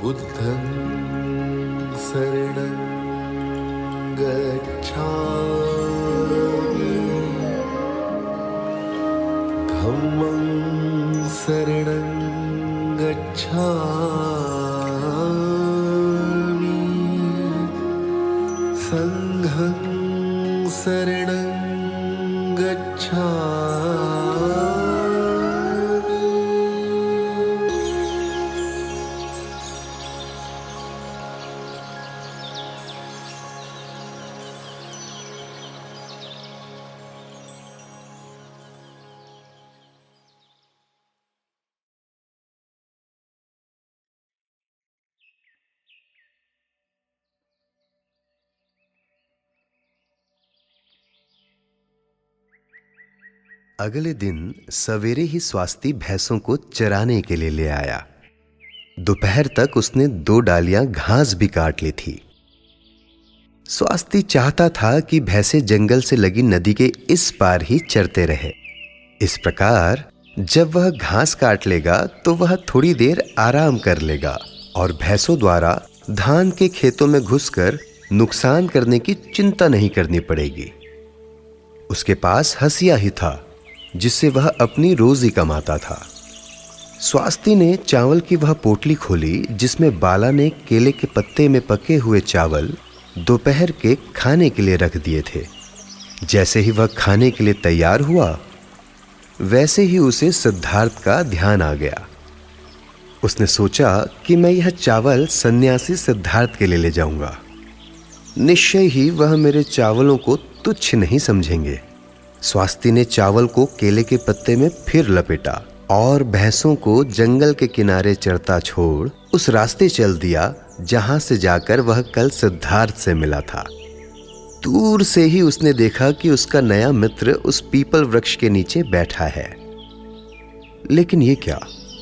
बुद्धं शरणं गच्छामि, धम्मं शरणं गच्छामि, संघं शरणं गच्छामि। अगले दिन सवेरे ही स्वास्ति भैंसों को चराने के लिए ले आया। दोपहर तक उसने 2 डालियां घास भी काट ली थी। स्वास्ति चाहता था कि भैंसें जंगल से लगी नदी के इस पार ही चरते रहे। इस प्रकार जब वह घास काट लेगा तो वह थोड़ी देर आराम कर लेगा और भैंसों द्वारा धान के खेतों में घुसकर नुकसान करने की चिंता नहीं करनी पड़ेगी। उसके पास हंसिया ही था जिससे वह अपनी रोजी कमाता था। स्वास्ति ने चावल की वह पोटली खोली जिसमें बाला ने केले के पत्ते में पके हुए चावल दोपहर के खाने के लिए रख दिए थे। जैसे ही वह खाने के लिए तैयार हुआ वैसे ही उसे सिद्धार्थ का ध्यान आ गया। उसने सोचा कि मैं यह चावल सन्यासी सिद्धार्थ के लिए ले जाऊंगा। निश्चय ही वह मेरे चावलों को तुच्छ नहीं समझेंगे। स्वास्ति ने चावल को केले के पत्ते में फिर लपेटा और भैंसों को जंगल के किनारे चरता छोड़ उस रास्ते चल दिया जहां से जाकर वह कल सिद्धार्थ से मिला था। दूर से ही उसने देखा कि उसका नया मित्र उस पीपल वृक्ष के नीचे बैठा है। लेकिन ये क्या,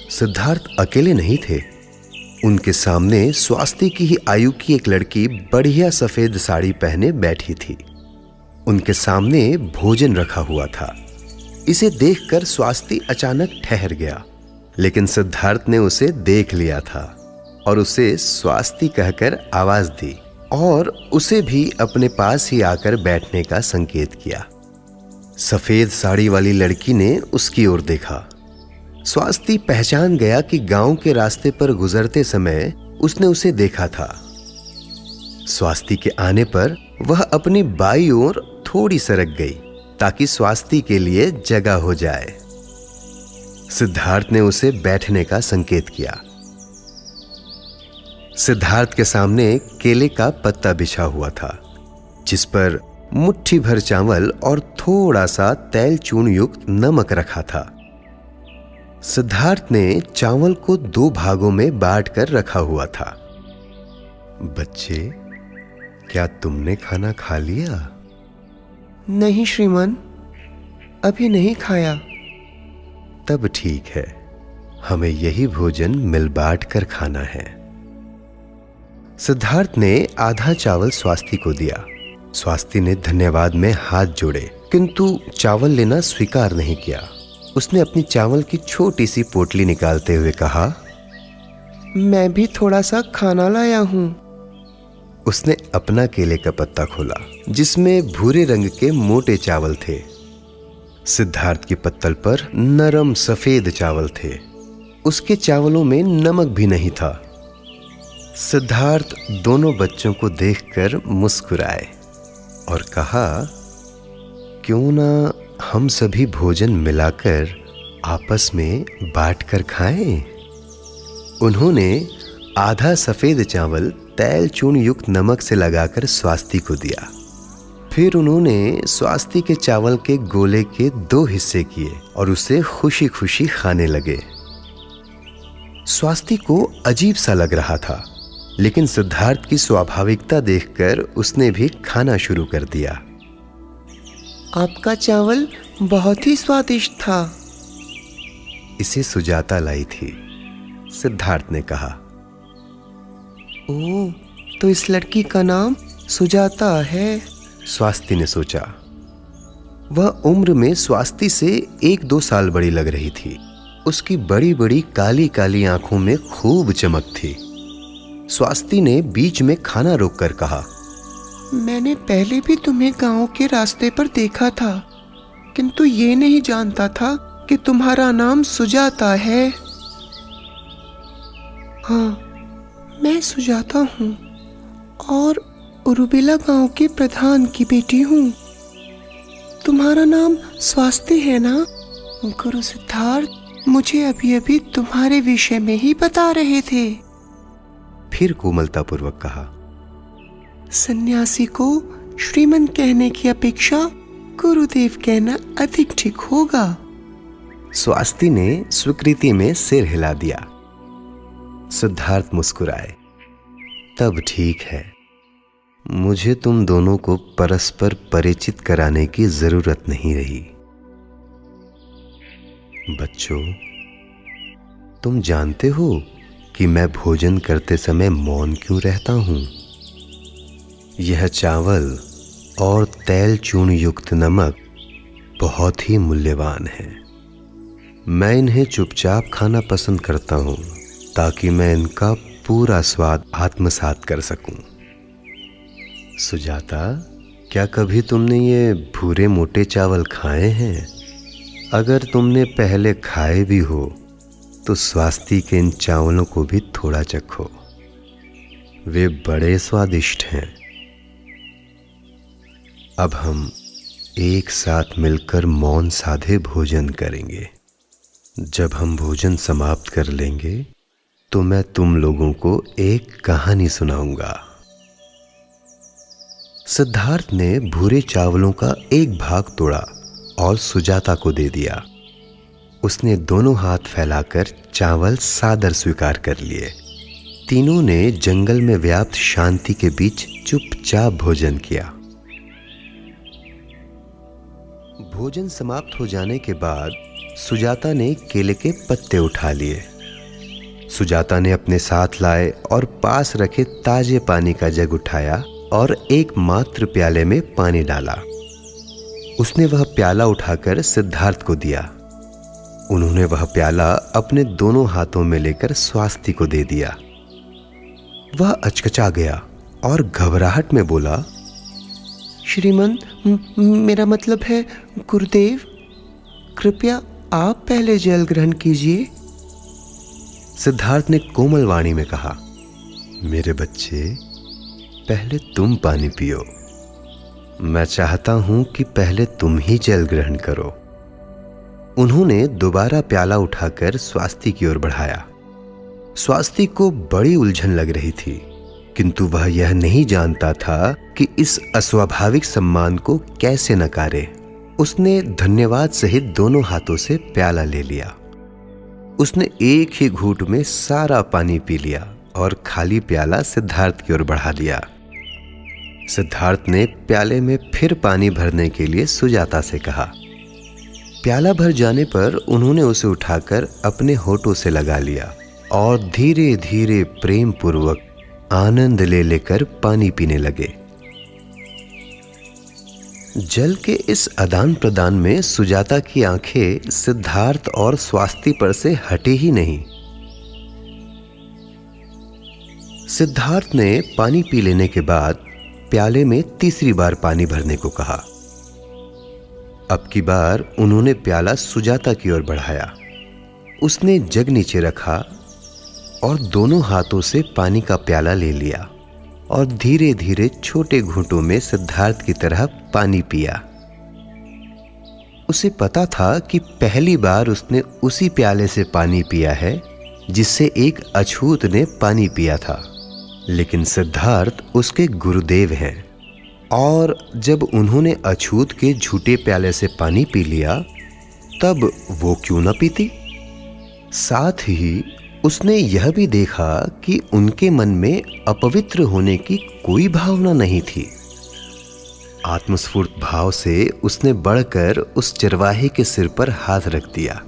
सिद्धार्थ अकेले नहीं थे। उनके सामने स्वास्ति की ही आयु की एक लड़की बढ़िया सफेद साड़ी पहने बैठी थी। उनके सामने भोजन रखा हुआ था। इसे देखकर स्वास्ति अचानक ठहर गया, लेकिन सिद्धार्थ ने उसे देख लिया था और उसे स्वास्ति कहकर आवाज दी और उसे भी अपने पास ही आकर बैठने का संकेत किया। सफेद साड़ी वाली लड़की ने उसकी ओर देखा। स्वास्ति पहचान गया कि गांव के रास्ते पर गुजरते समय उसने उसे देखा था। स्वास्ति के आने पर वह अपनी बाईं ओर थोड़ी सरक गई ताकि स्वास्ति के लिए जगह हो जाए। सिद्धार्थ ने उसे बैठने का संकेत किया। सिद्धार्थ के सामने केले का पत्ता बिछा हुआ था जिस पर मुट्ठी भर चावल और थोड़ा सा तेल चूर्ण युक्त नमक रखा था। सिद्धार्थ ने चावल को 2 भागों में बांट कर रखा हुआ था। बच्चे, क्या तुमने खाना खा लिया? नहीं श्रीमान, अभी नहीं खाया। तब ठीक है, हमें यही भोजन मिल बांट कर खाना है। सिद्धार्थ ने आधा चावल स्वास्ति को दिया। स्वास्ति ने धन्यवाद में हाथ जोड़े किंतु चावल लेना स्वीकार नहीं किया। उसने अपनी चावल की छोटी सी पोटली निकालते हुए कहा, मैं भी थोड़ा सा खाना लाया हूं। उसने अपना केले का पत्ता खोला जिसमें भूरे रंग के मोटे चावल थे। सिद्धार्थ के पत्तल पर नरम सफेद चावल थे। उसके चावलों में नमक भी नहीं था। सिद्धार्थ दोनों बच्चों को देखकर मुस्कुराए और कहा, क्यों ना हम सभी भोजन मिलाकर आपस में बांट कर खाएं? उन्होंने आधा सफेद चावल तेल चूर्ण युक्त नमक से लगाकर स्वास्ति को दिया। फिर उन्होंने स्वास्ति के चावल के गोले के 2 हिस्से किए और उसे खुशी खुशी खाने लगे। स्वास्ति को अजीब सा लग रहा था, लेकिन सिद्धार्थ की स्वाभाविकता देखकर उसने भी खाना शुरू कर दिया। आपका चावल बहुत ही स्वादिष्ट था। इसे सुजाता लाई थी, सिद्धार्थ ने कहा। ओह, तो इस लड़की का नाम सुजाता है। स्वास्ति ने सोचा। वह उम्र में स्वास्ति से 1-2 साल बड़ी लग रही थी। उसकी बड़ी बड़ी काली काली आंखों में खूब चमक थी। स्वास्ति ने बीच में खाना रोककर कहा, मैंने पहले भी तुम्हें गांव के रास्ते पर देखा था, किंतु ये नहीं जानता था कि तुम्हारा नाम सुजाता है। हाँ, मैं सुजाता हूँ और उरुबेला गांव के प्रधान की बेटी हूँ। तुम्हारा नाम स्वास्ति है ना? गुरु सिद्धार्थ मुझे अभी अभी तुम्हारे विषय में ही बता रहे थे। फिर कोमलतापूर्वक कहा, सन्यासी को श्रीमन कहने की अपेक्षा गुरुदेव कहना अधिक ठीक होगा। स्वास्ति ने स्वीकृति में सिर हिला दिया। सिद्धार्थ मुस्कुराए। तब ठीक है, मुझे तुम दोनों को परस्पर परिचित कराने की जरूरत नहीं रही। बच्चों, तुम जानते हो कि मैं भोजन करते समय मौन क्यों रहता हूं? यह चावल और तेल चूर्ण युक्त नमक बहुत ही मूल्यवान है। मैं इन्हें चुपचाप खाना पसंद करता हूं ताकि मैं इनका पूरा स्वाद आत्मसात कर सकूं। सुजाता, क्या कभी तुमने ये भूरे मोटे चावल खाए हैं? अगर तुमने पहले खाए भी हो तो स्वास्ति के इन चावलों को भी थोड़ा चखो। वे बड़े स्वादिष्ट हैं। अब हम एक साथ मिलकर मौन साधे भोजन करेंगे। जब हम भोजन समाप्त कर लेंगे तो मैं तुम लोगों को एक कहानी सुनाऊंगा। सिद्धार्थ ने भूरे चावलों का एक भाग तोड़ा और सुजाता को दे दिया। उसने दोनों हाथ फैलाकर चावल सादर स्वीकार कर लिए। तीनों ने जंगल में व्याप्त शांति के बीच चुपचाप भोजन किया। भोजन समाप्त हो जाने के बाद सुजाता ने केले के पत्ते उठा लिए। सुजाता ने अपने साथ लाए और पास रखे ताजे पानी का जग उठाया और एक मात्र प्याले में पानी डाला। उसने वह प्याला उठाकर सिद्धार्थ को दिया। उन्होंने वह प्याला अपने दोनों हाथों में लेकर स्वास्ति को दे दिया। वह अचकचा गया और घबराहट में बोला, श्रीमन, मेरा मतलब है गुरुदेव, कृपया आप पहले जल ग्रहण कीजिए। सिद्धार्थ ने कोमल वाणी में कहा, मेरे बच्चे, पहले तुम पानी पियो। मैं चाहता हूं कि पहले तुम ही जल ग्रहण करो। उन्होंने दोबारा प्याला उठाकर स्वास्ति की ओर बढ़ाया। स्वास्ति को बड़ी उलझन लग रही थी, किंतु वह यह नहीं जानता था कि इस अस्वाभाविक सम्मान को कैसे नकारे। उसने धन्यवाद सहित दोनों हाथों से प्याला ले लिया। उसने एक ही घूंट में सारा पानी पी लिया और खाली प्याला सिद्धार्थ की ओर बढ़ा दिया। सिद्धार्थ ने प्याले में फिर पानी भरने के लिए सुजाता से कहा। प्याला भर जाने पर उन्होंने उसे उठाकर अपने होठों से लगा लिया और धीरे धीरे प्रेम पूर्वक आनंद ले लेकर पानी पीने लगे। जल के इस आदान प्रदान में सुजाता की आंखें सिद्धार्थ और स्वास्ति पर से हटी ही नहीं। सिद्धार्थ ने पानी पी लेने के बाद प्याले में तीसरी बार पानी भरने को कहा। अब की बार उन्होंने प्याला सुजाता की ओर बढ़ाया। उसने जग नीचे रखा और दोनों हाथों से पानी का प्याला ले लिया और धीरे धीरे छोटे घूंटों में सिद्धार्थ की तरह पानी पिया। उसे पता था कि पहली बार उसने उसी प्याले से पानी पिया है जिससे एक अछूत ने पानी पिया था, लेकिन सिद्धार्थ उसके गुरुदेव हैं। और जब उन्होंने अछूत के झूठे प्याले से पानी पी लिया तब वो क्यों न पीती? साथ ही उसने यह भी देखा कि उनके मन में अपवित्र होने की कोई भावना नहीं थी। आत्मस्फूर्त भाव से उसने बढ़कर उस चरवाहे के सिर पर हाथ रख दिया।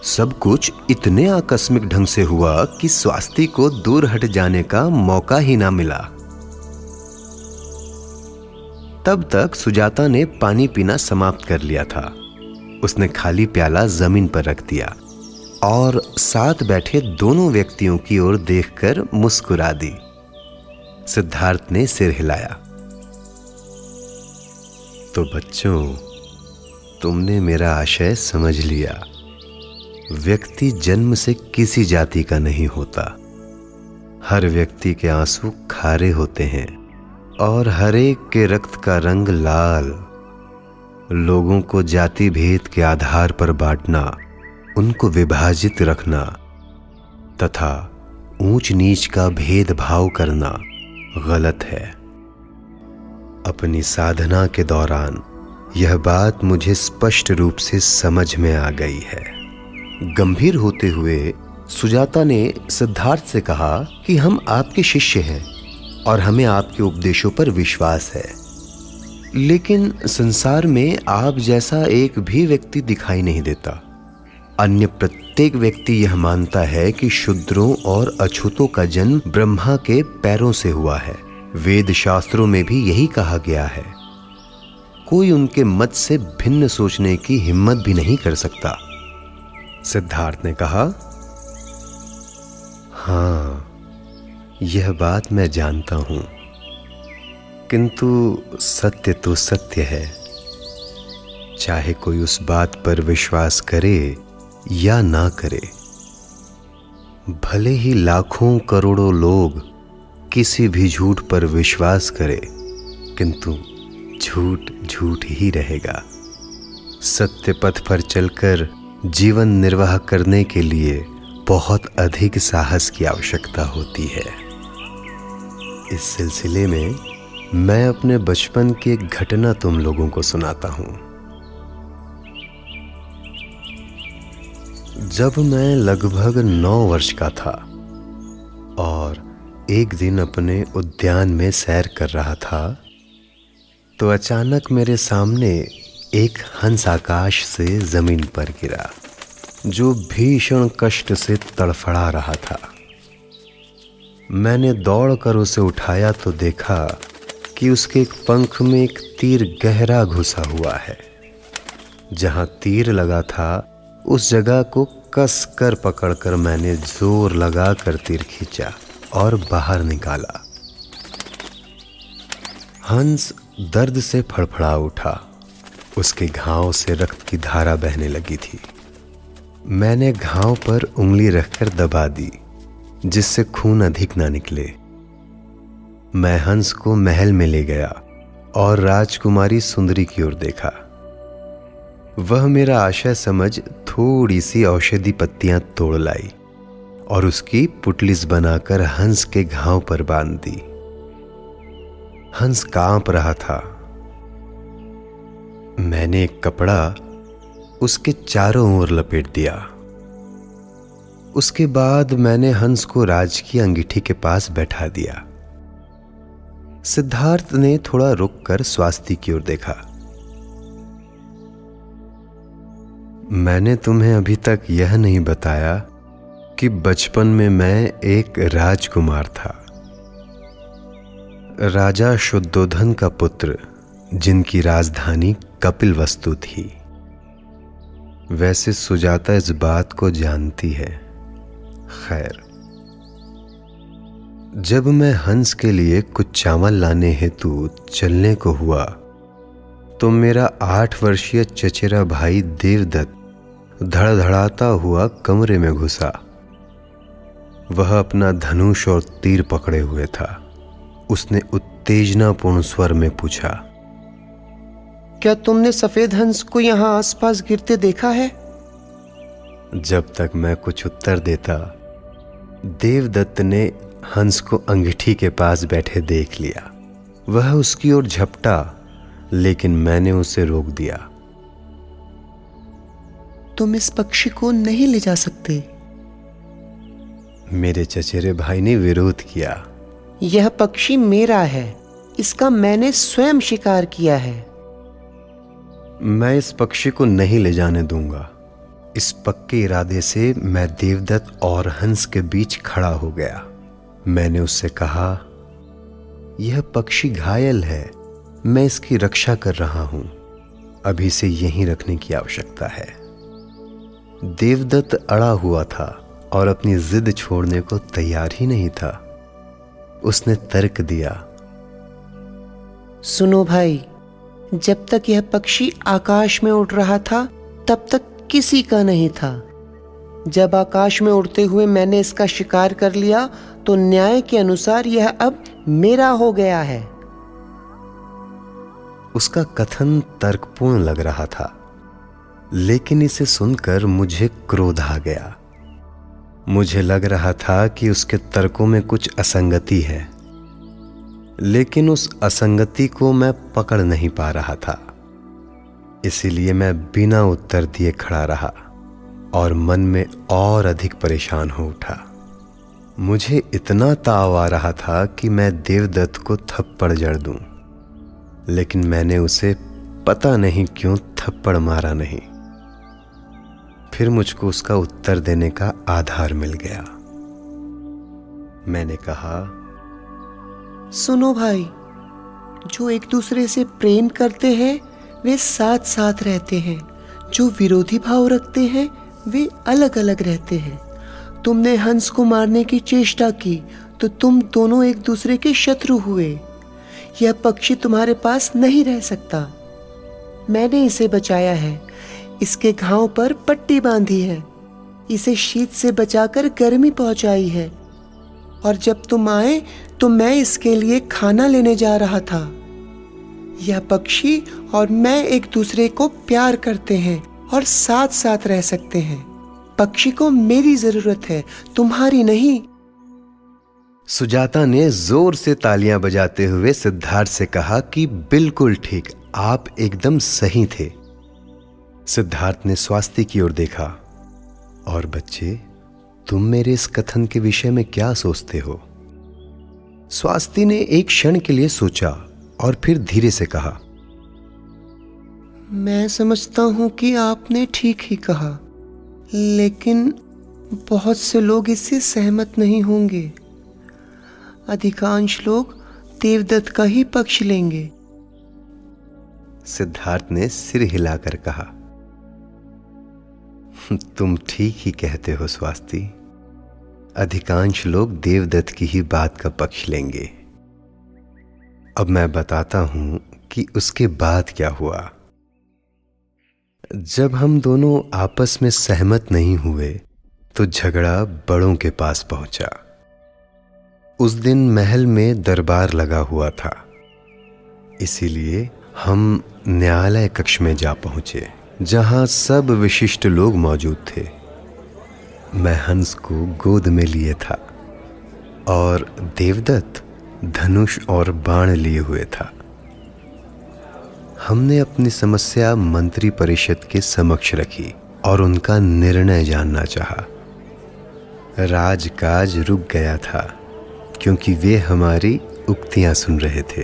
सब कुछ इतने आकस्मिक ढंग से हुआ कि स्वास्ति को दूर हट जाने का मौका ही ना मिला। तब तक सुजाता ने पानी पीना समाप्त कर लिया था। उसने खाली प्याला जमीन पर रख दिया और साथ बैठे दोनों व्यक्तियों की ओर देखकर मुस्कुरा दी। सिद्धार्थ ने सिर हिलाया। तो बच्चों, तुमने मेरा आशय समझ लिया। व्यक्ति जन्म से किसी जाति का नहीं होता। हर व्यक्ति के आंसू खारे होते हैं और हर एक के रक्त का रंग लाल। लोगों को जाति भेद के आधार पर बांटना, उनको विभाजित रखना तथा ऊंच नीच का भेदभाव करना गलत है। अपनी साधना के दौरान यह बात मुझे स्पष्ट रूप से समझ में आ गई है। गंभीर होते हुए सुजाता ने सिद्धार्थ से कहा कि हम आपके शिष्य हैं और हमें आपके उपदेशों पर विश्वास है, लेकिन संसार में आप जैसा एक भी व्यक्ति दिखाई नहीं देता। अन्य प्रत्येक व्यक्ति यह मानता है कि शूद्रों और अछूतों का जन्म ब्रह्मा के पैरों से हुआ है। वेद शास्त्रों में भी यही कहा गया है। कोई उनके मत से भिन्न सोचने की हिम्मत भी नहीं कर सकता। सिद्धार्थ ने कहा, हाँ, यह बात मैं जानता हूं, किंतु सत्य तो सत्य है। चाहे कोई उस बात पर विश्वास करे या ना करे, भले ही लाखों करोड़ों लोग किसी भी झूठ पर विश्वास करे, किंतु झूठ झूठ ही रहेगा। सत्य पथ पर चलकर जीवन निर्वाह करने के लिए बहुत अधिक साहस की आवश्यकता होती है। इस सिलसिले में मैं अपने बचपन की एक घटना तुम लोगों को सुनाता हूं। जब मैं लगभग 9 वर्ष का था और एक दिन अपने उद्यान में सैर कर रहा था, तो अचानक मेरे सामने एक हंस आकाश से जमीन पर गिरा, जो भीषण कष्ट से तड़फड़ा रहा था। मैंने दौड़कर उसे उठाया तो देखा कि उसके एक पंख में एक तीर गहरा घुसा हुआ है। जहां तीर लगा था उस जगह को कस कर पकड़कर मैंने जोर लगाकर तीर खींचा और बाहर निकाला। हंस दर्द से फड़फड़ा उठा। उसके घाव से रक्त की धारा बहने लगी थी। मैंने घाव पर उंगली रखकर दबा दी, जिससे खून अधिक ना निकले। मैं हंस को महल में ले गया और राजकुमारी सुंदरी की ओर देखा। वह मेरा आशय समझ थोड़ी सी औषधि पत्तियां तोड़ लाई और उसकी पुटलिस बनाकर हंस के घाव पर बांध दी। हंस कांप रहा था। मैंने एक कपड़ा उसके चारों ओर लपेट दिया। उसके बाद मैंने हंस को राजकीय अंगीठी के पास बैठा दिया। सिद्धार्थ ने थोड़ा रुककर स्वास्ति की ओर देखा। मैंने तुम्हें अभी तक यह नहीं बताया कि बचपन में मैं एक राजकुमार था। राजा शुद्धोधन का पुत्र, जिनकी राजधानी कपिलवस्तु थी। वैसे सुजाता इस बात को जानती है। खैर, जब मैं हंस के लिए कुछ चावल लाने हेतु चलने को हुआ, तो मेरा 8 वर्षीय चचेरा भाई देवदत्त धड़धड़ाता हुआ कमरे में घुसा। वह अपना धनुष और तीर पकड़े हुए था। उसने उत्तेजनापूर्ण स्वर में पूछा, क्या तुमने सफेद हंस को यहां आसपास गिरते देखा है? जब तक मैं कुछ उत्तर देता, देवदत्त ने हंस को अंगीठी के पास बैठे देख लिया। वह उसकी ओर झपटा, लेकिन मैंने उसे रोक दिया। तुम इस पक्षी को नहीं ले जा सकते। मेरे चचेरे भाई ने विरोध किया। यह पक्षी मेरा है, इसका मैंने स्वयं शिकार किया है। मैं इस पक्षी को नहीं ले जाने दूंगा। इस पक्के इरादे से मैं देवदत्त और हंस के बीच खड़ा हो गया। मैंने उससे कहा, यह पक्षी घायल है, मैं इसकी रक्षा कर रहा हूं, अभी इसे यहीं रखने की आवश्यकता है। देवदत्त अड़ा हुआ था और अपनी जिद छोड़ने को तैयार ही नहीं था। उसने तर्क दिया, सुनो भाई, जब तक यह पक्षी आकाश में उड़ रहा था तब तक किसी का नहीं था। जब आकाश में उड़ते हुए मैंने इसका शिकार कर लिया तो न्याय के अनुसार यह अब मेरा हो गया है। उसका कथन तर्कपूर्ण लग रहा था, लेकिन इसे सुनकर मुझे क्रोध आ गया। मुझे लग रहा था कि उसके तर्कों में कुछ असंगति है, लेकिन उस असंगति को मैं पकड़ नहीं पा रहा था। इसीलिए मैं बिना उत्तर दिए खड़ा रहा और मन में और अधिक परेशान हो उठा। मुझे इतना ताव आ रहा था कि मैं देवदत्त को थप्पड़ जड़ दूं, लेकिन मैंने उसे पता नहीं क्यों थप्पड़ मारा नहीं। फिर मुझको उसका उत्तर देने का आधार मिल गया। मैंने कहा, सुनो भाई, जो एक दूसरे से प्रेम करते हैं वे साथ साथ रहते हैं, जो विरोधी भाव रखते हैं वे अलग अलग रहते हैं। तुमने हंस को मारने की चेष्टा की तो तुम दोनों एक दूसरे के शत्रु हुए। यह पक्षी तुम्हारे पास नहीं रह सकता। मैंने इसे बचाया है, इसके घाव पर पट्टी बांधी है, इसे शीत से बचाकर गर्मी पहुंचाई है, और जब तुम आए तो मैं इसके लिए खाना लेने जा रहा था। यह पक्षी और मैं एक दूसरे को प्यार करते हैं और साथ साथ रह सकते हैं। पक्षी को मेरी जरूरत है, तुम्हारी नहीं। सुजाता ने जोर से तालियां बजाते हुए सिद्धार्थ से कहा कि बिल्कुल ठीक, आप एकदम सही थे। सिद्धार्थ ने स्वास्ति की ओर देखा, और बच्चे, तुम मेरे इस कथन के विषय में क्या सोचते हो? स्वास्ति ने एक क्षण के लिए सोचा और फिर धीरे से कहा, मैं समझता हूं कि आपने ठीक ही कहा, लेकिन बहुत से लोग इससे सहमत नहीं होंगे। अधिकांश लोग देवदत्त का ही पक्ष लेंगे। सिद्धार्थ ने सिर हिलाकर कहा, तुम ठीक ही कहते हो स्वास्ति, अधिकांश लोग देवदत्त की ही बात का पक्ष लेंगे। अब मैं बताता हूं कि उसके बाद क्या हुआ। जब हम दोनों आपस में सहमत नहीं हुए तो झगड़ा बड़ों के पास पहुंचा। उस दिन महल में दरबार लगा हुआ था, इसीलिए हम न्यायालय कक्ष में जा पहुंचे, जहां सब विशिष्ट लोग मौजूद थे। मैं हंस को गोद में लिए था और देवदत्त धनुष और बाण लिए हुए था। हमने अपनी समस्या मंत्री परिषद के समक्ष रखी और उनका निर्णय जानना चाहा। राजकाज रुक गया था क्योंकि वे हमारी उक्तियां सुन रहे थे।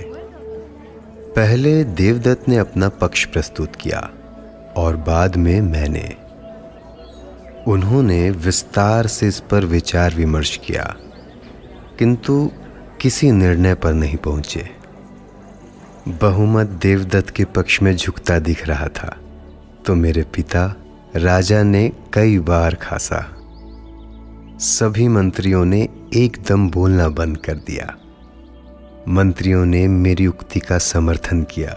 पहले देवदत्त ने अपना पक्ष प्रस्तुत किया और बाद में मैंने। उन्होंने विस्तार से इस पर विचार विमर्श किया, किंतु किसी निर्णय पर नहीं पहुंचे। बहुमत देवदत्त के पक्ष में झुकता दिख रहा था, तो मेरे पिता राजा ने कई बार खासा। सभी मंत्रियों ने एकदम बोलना बंद कर दिया। मंत्रियों ने मेरी उक्ति का समर्थन किया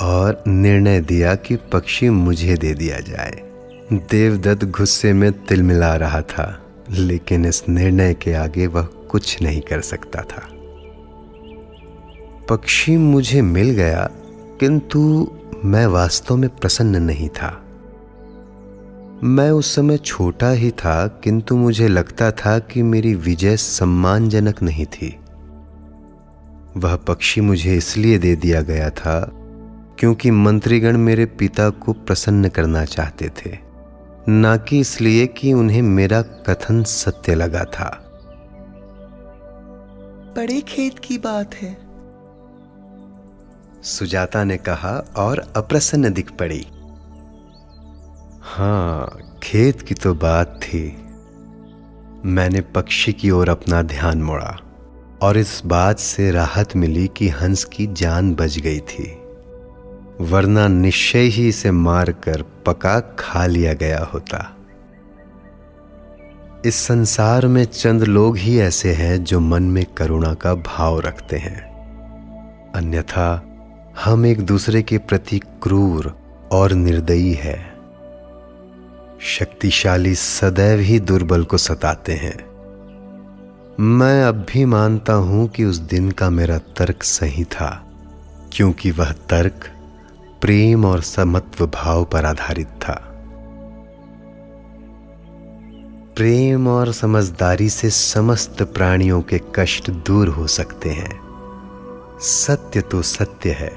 और निर्णय दिया कि पक्षी मुझे दे दिया जाए। देवदत्त गुस्से में तिलमिला रहा था, लेकिन इस निर्णय के आगे वह कुछ नहीं कर सकता था। पक्षी मुझे मिल गया, किंतु मैं वास्तव में प्रसन्न नहीं था। मैं उस समय छोटा ही था, किंतु मुझे लगता था कि मेरी विजय सम्मानजनक नहीं थी। वह पक्षी मुझे इसलिए दे दिया गया था क्योंकि मंत्रीगण मेरे पिता को प्रसन्न करना चाहते थे, ना कि इसलिए कि उन्हें मेरा कथन सत्य लगा था। बड़े खेद की बात है। सुजाता ने कहा और अप्रसन्न दिख पड़ी। हाँ, खेद की तो बात थी। मैंने पक्षी की ओर अपना ध्यान मोड़ा और इस बात से राहत मिली कि हंस की जान बच गई थी, वरना निश्चय ही इसे मारकर पका खा लिया गया होता। इस संसार में चंद लोग ही ऐसे हैं जो मन में करुणा का भाव रखते हैं, अन्यथा हम एक दूसरे के प्रति क्रूर और निर्दयी है। शक्तिशाली सदैव ही दुर्बल को सताते हैं। मैं अब भी मानता हूं कि उस दिन का मेरा तर्क सही था, क्योंकि वह तर्क प्रेम और समत्व भाव पर आधारित था। प्रेम और समझदारी से समस्त प्राणियों के कष्ट दूर हो सकते हैं। सत्य तो सत्य है,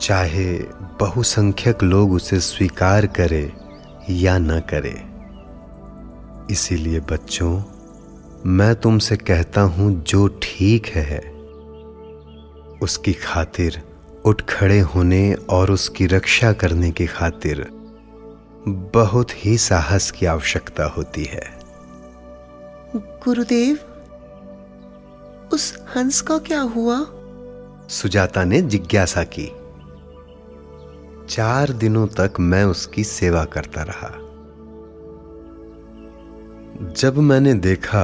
चाहे बहुसंख्यक लोग उसे स्वीकार करे या न करे। इसीलिए बच्चों, मैं तुमसे कहता हूं, जो ठीक है उसकी खातिर उठ खड़े होने और उसकी रक्षा करने की खातिर बहुत ही साहस की आवश्यकता होती है। गुरुदेव, उस हंस का क्या हुआ? सुजाता ने जिज्ञासा की। 4 दिनों तक मैं उसकी सेवा करता रहा। जब मैंने देखा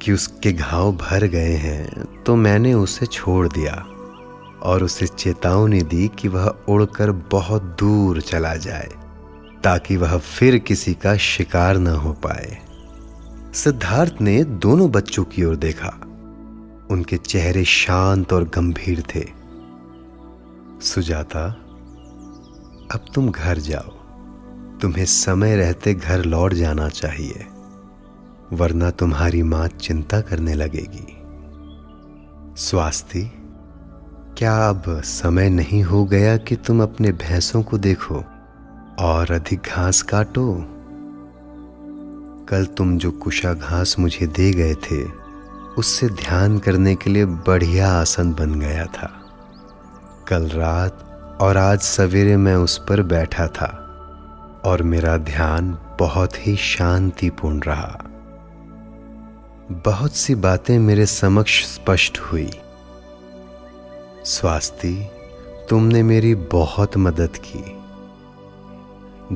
कि उसके घाव भर गए हैं तो मैंने उसे छोड़ दिया और उसे चेतावनी दी कि वह उड़कर बहुत दूर चला जाए, ताकि वह फिर किसी का शिकार न हो पाए। सिद्धार्थ ने दोनों बच्चों की ओर देखा। उनके चेहरे शांत और गंभीर थे। सुजाता, अब तुम घर जाओ। तुम्हें समय रहते घर लौट जाना चाहिए, वरना तुम्हारी मां चिंता करने लगेगी। स्वास्ति, क्या अब समय नहीं हो गया कि तुम अपने भैंसों को देखो और अधिक घास काटो? कल तुम जो कुशा घास मुझे दे गए थे, उससे ध्यान करने के लिए बढ़िया आसन बन गया था। कल रात और आज सवेरे मैं उस पर बैठा था और मेरा ध्यान बहुत ही शांतिपूर्ण रहा। बहुत सी बातें मेरे समक्ष स्पष्ट हुई। स्वास्ति, तुमने मेरी बहुत मदद की।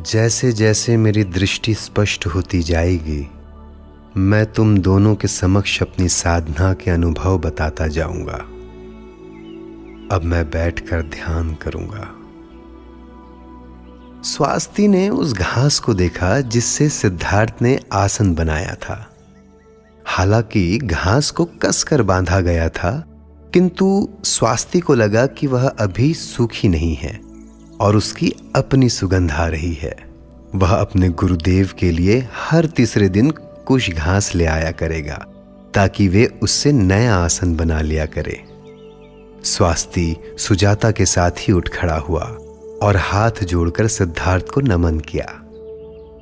जैसे जैसे मेरी दृष्टि स्पष्ट होती जाएगी, मैं तुम दोनों के समक्ष अपनी साधना के अनुभव बताता जाऊंगा। अब मैं बैठकर ध्यान करूंगा। स्वास्ति ने उस घास को देखा जिससे सिद्धार्थ ने आसन बनाया था। हालांकि घास को कसकर बांधा गया था, किंतु स्वास्ति को लगा कि वह अभी सूखी नहीं है और उसकी अपनी सुगंध आ रही है। वह अपने गुरुदेव के लिए हर तीसरे दिन कुछ घास ले आया करेगा, ताकि वे उससे नया आसन बना लिया करे। स्वास्ति सुजाता के साथ ही उठ खड़ा हुआ और हाथ जोड़कर सिद्धार्थ को नमन किया।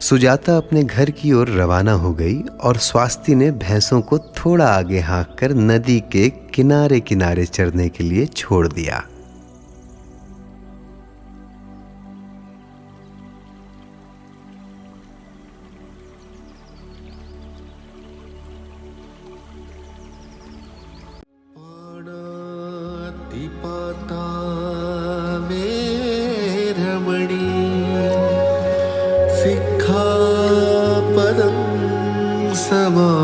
सुजाता अपने घर की ओर रवाना हो गई और स्वास्ति ने भैंसों को थोड़ा आगे हाँककर नदी के किनारे किनारे चरने के लिए छोड़ दिया। पाता वेरमणि सिक्खापदं समादियामि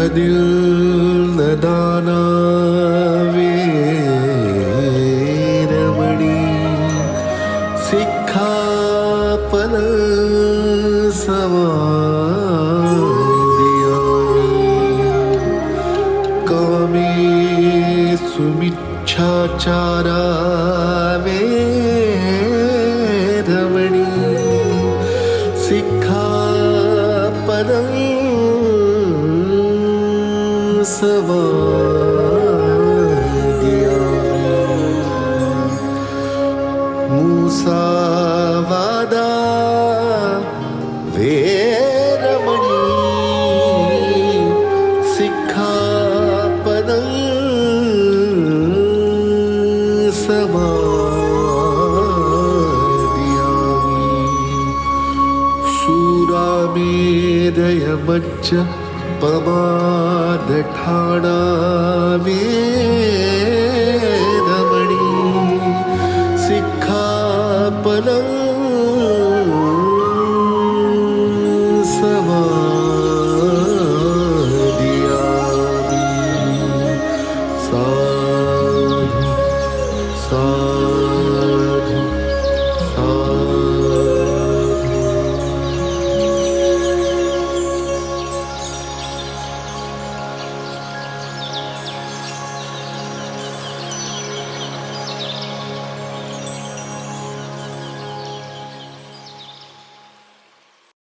अदिलदाना वेरमणि सिक्खापदं सुमिच्छाचारा वेरमणि सिक्खापदं समाधियामि मुसावादा वेरमणि सिक्खापदं समादियामि सुरामेरयमच्च पमादठाणा वेरमणि सिक्खापदं समादियामि साधु साधु